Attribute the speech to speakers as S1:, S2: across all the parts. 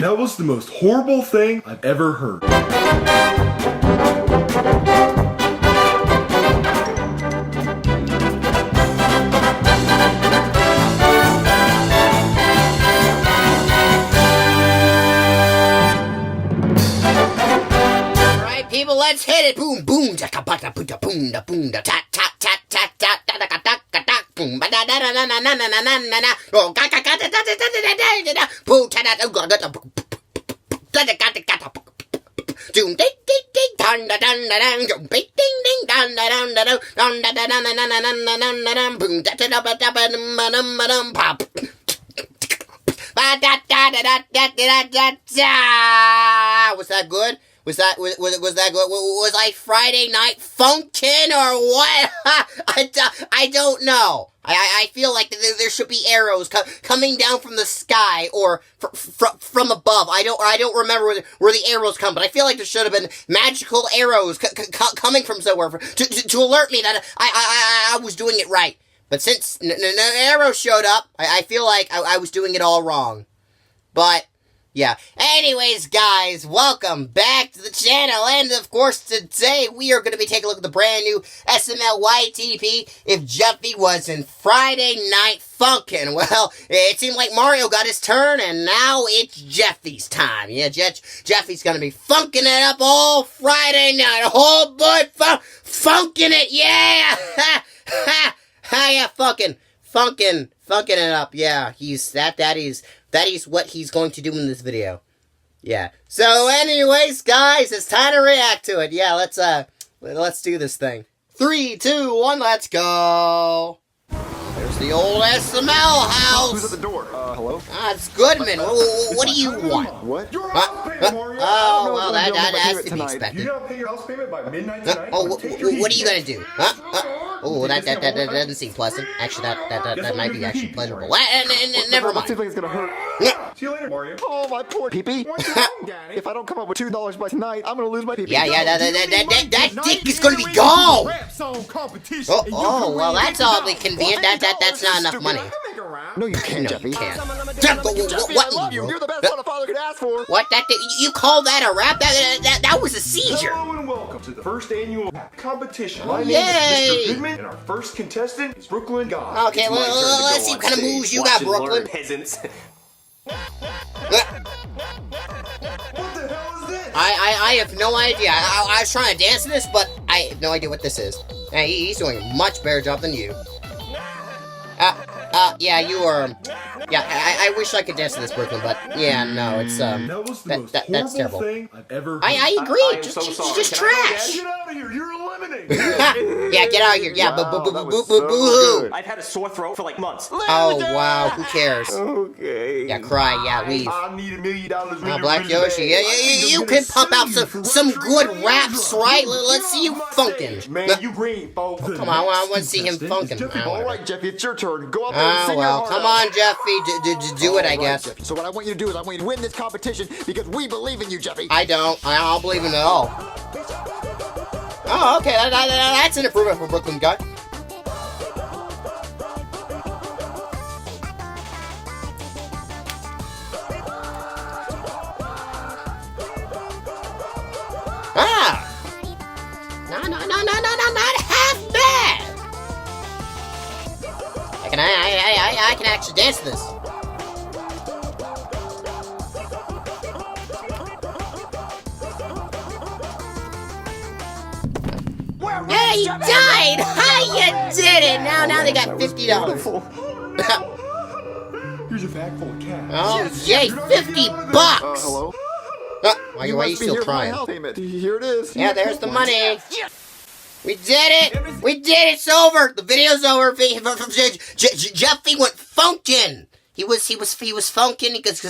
S1: That was the most horrible thing I've ever heard.
S2: Alright, people, let's hit it. Boom, boom, boom, boom, boom, tat, tat, tat, tat, tat, boom, ba da da da da da da da da da da. Oh, ga ga ga da da da da da da da da. Boom, ta da da ga ga da. Da da ga da ga da. Doom ding ding ding dun da dun da dun. Doom ding ding ding dun da dun da dun. Dun da da da da da da da da da da. Boom da da da da da da da da pop. Ba da da da da da da da da. Was that good? Was that good? Was I Friday Night Funkin' or what? I don't know. I feel like there should be arrows coming down from the sky or from above. I don't remember where the arrows come, but I feel like there should have been magical arrows coming from somewhere to alert me that I was doing it right. But since no arrows showed up, I feel like I was doing it all wrong. But yeah. Anyways, guys, welcome back to the channel, and of course, today we are going to be taking a look at the brand new SML YTP, If Jeffy Was in Friday Night Funkin'. Well, it seemed like Mario got his turn, and now it's Jeffy's time. Yeah, Jeffy's going to be funkin' it up all Friday night. Oh boy, funkin' it, yeah! Yeah, funkin' it up. Yeah, that is what he's going to do in this video. Yeah. So anyways, guys, it's time to react to it. Yeah, let's do this thing. 3, 2, 1, let's go. There's the old SML house.
S3: Who's at the door? Hello?
S2: It's Goodman. What do you want?
S3: What?
S2: Oh, well, that has to be expected.
S1: You gotta pay your house payment by midnight tonight.
S2: What are you gonna do? Oh, that doesn't seem pleasant. Actually, that might be actually pleasurable. Never mind.
S3: Seems like it's gonna hurt.
S1: See you later, Mario.
S3: Oh, my poor peepee. If I don't come up with $2 by tonight, I'm gonna lose my peepee.
S2: Yeah, that dick is gonna be gone. Oh, well, that's oddly convenient. That's not enough money.
S3: No, you can't, Jeffy.
S2: You can't.
S3: Jeffy, I love you. You're the best son a father could ask for.
S2: What? You call that a rap? That was a seizure.
S1: Hello and welcome to the first annual rap competition. My name
S2: Yay.
S1: is Mr. Goodman, and our first contestant is Brooklyn God.
S2: Okay, let's see what kind of moves you got, Brooklyn.
S4: Peasants.
S1: What the hell is this?
S2: I have no idea. I was trying to dance to this, but I have no idea what this is. Hey, he's doing a much better job than you. Yeah, you are. Yeah, I wish I could dance to this, Brooklyn, but yeah, no, it's
S1: That was the most
S2: that's
S1: horrible
S2: terrible.
S1: thing I've ever heard.
S2: I agree.
S4: I am
S2: Just,
S4: so
S2: just,
S4: sorry.
S2: just
S4: Can I go
S2: trash.
S1: Get out of here! You're eliminated.
S2: Yeah, get out of here. Yeah,
S3: Wow,
S2: boo
S3: that
S2: boo
S3: was
S2: boo
S3: so
S2: boo hoo.
S3: good.
S4: I've had a sore throat for like months.
S2: Oh wow, who cares?
S3: Okay.
S2: Yeah, cry. Yeah, leave.
S1: I need $1 million.
S2: Oh, Black Yoshi. Yeah, you can pump out some good raps, right? Let's see you funkin'.
S1: Man, you green, folks.
S2: Come on, I want to see him funkin'.
S3: All right, Jeffy, it's your turn. Go out there and
S2: Oh
S3: sing
S2: well,
S3: your heart
S2: come
S3: out.
S2: on, Jeffy. Do it, I
S3: All right,
S2: guess.
S3: Jeffy. So what I want you to do is I want you to win this competition because we believe in you, Jeffy.
S2: I don't believe in it at all. Oh, okay, that's an improvement for Brooklyn guy. Not half bad. I can actually dance to this. Yeah, he died! Hi, you did it! Now they got $50.
S1: Here's a bag full of cash.
S2: Oh, yay, $50!
S3: Hello?
S2: Why are you still crying?
S3: Here it is.
S2: Yeah, there's the money. We did it! We did it! It's over! The video's over. Jeffy went funkin'. He was funkin' because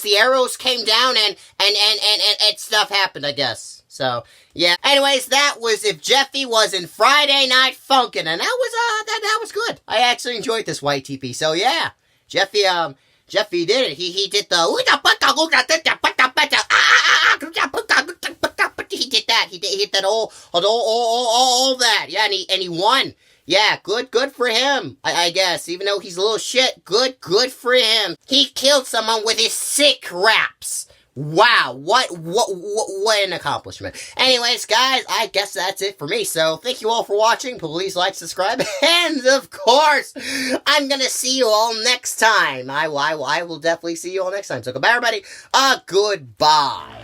S2: the arrows came down and stuff happened, I guess. So yeah. Anyways, that was If Jeffy Was in Friday Night Funkin', and that was good. I actually enjoyed this YTP. So yeah, Jeffy did it. He did the he did that. He did that all that. Yeah, and he won. Yeah, good for him, I guess. Even though he's a little shit, good for him. He killed someone with his sick raps. Wow, what an accomplishment. Anyways, guys, I guess that's it for me. So, thank you all for watching. Please like, subscribe, and of course, I'm gonna see you all next time. I will definitely see you all next time. So, goodbye, everybody. Goodbye.